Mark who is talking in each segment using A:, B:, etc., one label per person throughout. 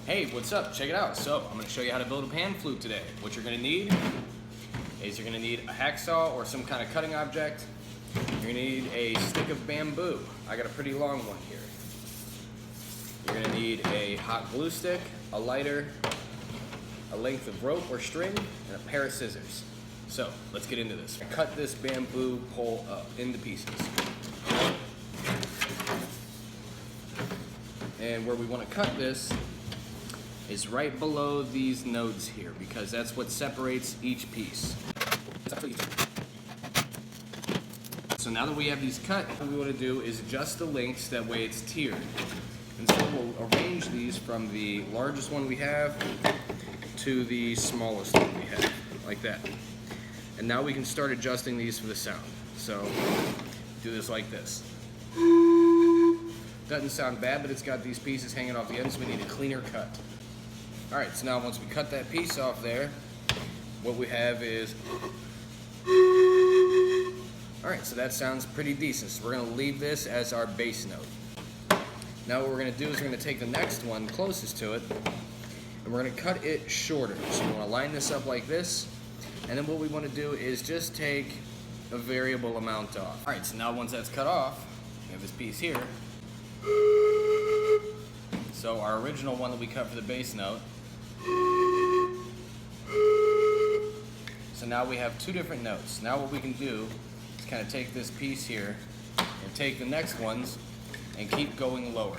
A: Hey, what's up? Check it out. So, I'm going to show you how to build a pan flute today. What you're going to need is you're going to need a hacksaw or some kind of cutting object. You're going to need a stick of bamboo. I got a pretty long one here. You're going to need a hot glue stick, a lighter, a length of rope or string, and a pair of scissors. So, let's get into this. Cut this bamboo pole up into pieces. And where we want to cut this is right below these nodes here, because that's what separates each piece. So now that we have these cut, what we want to do is adjust the lengths, that way it's tiered. And so we'll arrange these from the largest one we have to the smallest one we have, like that. And now we can start adjusting these for the sound. So do this like this. Doesn't sound bad, but it's got these pieces hanging off the end, so we need a cleaner cut. All right, so now once we cut that piece off there, what we have is, all right, so that sounds pretty decent. So we're gonna leave this as our bass note. Now what we're gonna do is we're gonna take the next one closest to it, and we're gonna cut it shorter. So we wanna line this up like this, and then what we wanna do is just take a variable amount off. All right, so now once that's cut off, we have this piece here. So our original one that we cut for the bass note. So now we have two different notes. Now what we can do is kind of take this piece here and take the next ones and keep going lower.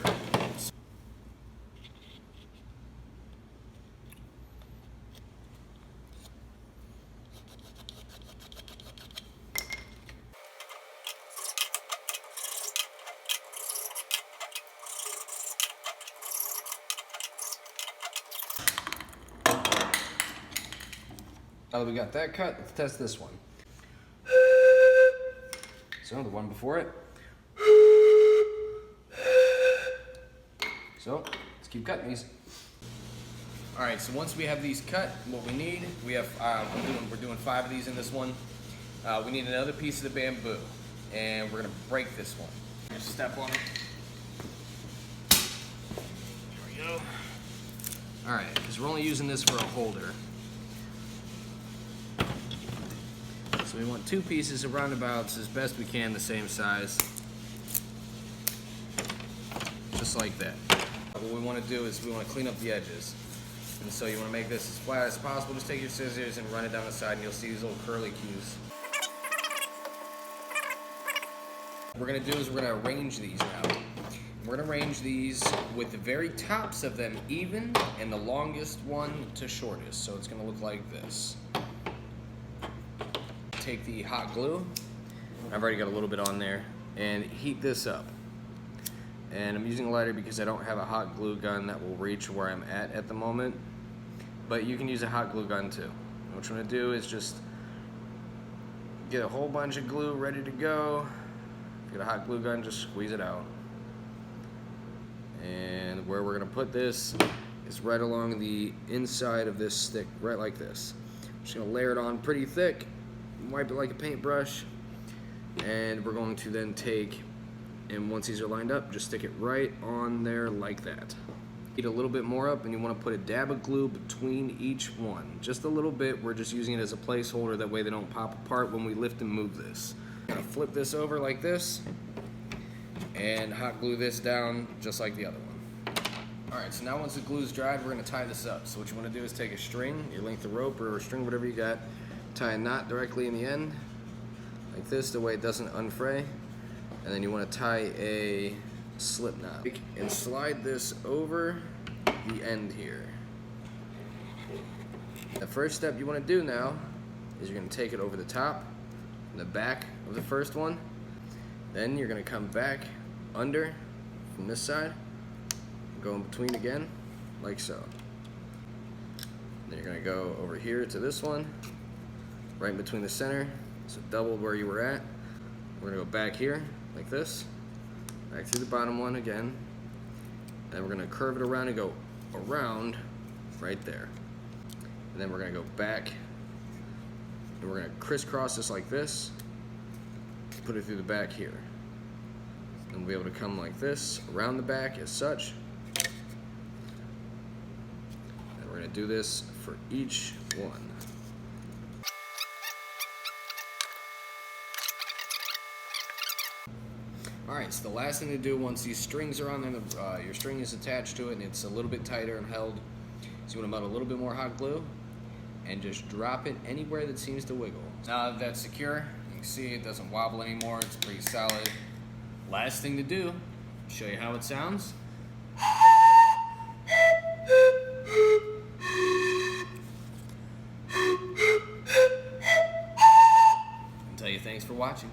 A: Now that we got that cut, let's test this one. So the one before it. So let's keep cutting these. All right, so once we have these cut, what we need, we have we're doing 5 of these in this one. We need another piece of the bamboo, and we're gonna break this one. Just step on it. There we go. All right, because we're only using this for a holder. So we want 2 pieces of roundabouts as best we can, the same size. Just like that. What we want to do is we want to clean up the edges. And so you want to make this as flat as possible. Just take your scissors and run it down the side and you'll see these little curly cues. What we're going to do is we're going to arrange these now. We're going to arrange these with the very tops of them even and the longest one to shortest. So it's going to look like this. Take the hot glue, I've already got a little bit on there, and heat this up. And I'm using a lighter because I don't have a hot glue gun that will reach where I'm at the moment, but you can use a hot glue gun too. What you're going to do is just get a whole bunch of glue ready to go. If you got a hot glue gun, just squeeze it out. And where we're going to put this is right along the inside of this stick, right like this. I'm just going to layer it on pretty thick. Wipe it like a paintbrush, and we're going to then take, and once these are lined up, just stick it right on there like that. Heat a little bit more up, and you want to put a dab of glue between each one. Just a little bit. We're just using it as a placeholder, that way they don't pop apart when we lift and move this. I'm going to flip this over like this, and hot glue this down just like the other one. Alright, so now once the glue's dried, we're going to tie this up. So what you want to do is take a string, your length of rope or a string, whatever you got, tie a knot directly in the end, like this, the way it doesn't unfray, and then you want to tie a slip knot and slide this over the end here. The first step you want to do now is you're going to take it over the top and the back of the first one. Then you're going to come back under from this side, go in between again, like so. Then you're going to go over here to this one, right in between the center, so double where you were at. We're gonna go back here, like this, back through the bottom one again, and we're gonna curve it around and go around right there. And then we're gonna go back, and we're gonna crisscross this like this, put it through the back here. And we'll be able to come like this, around the back as such, do this for each one. Alright, so the last thing to do once these strings are on there, your string is attached to it and it's a little bit tighter and held, so you want to melt a little bit more hot glue and just drop it anywhere that seems to wiggle. Now that that's secure, you can see it doesn't wobble anymore, it's pretty solid. Last thing to do, show you how it sounds. And tell you thanks for watching.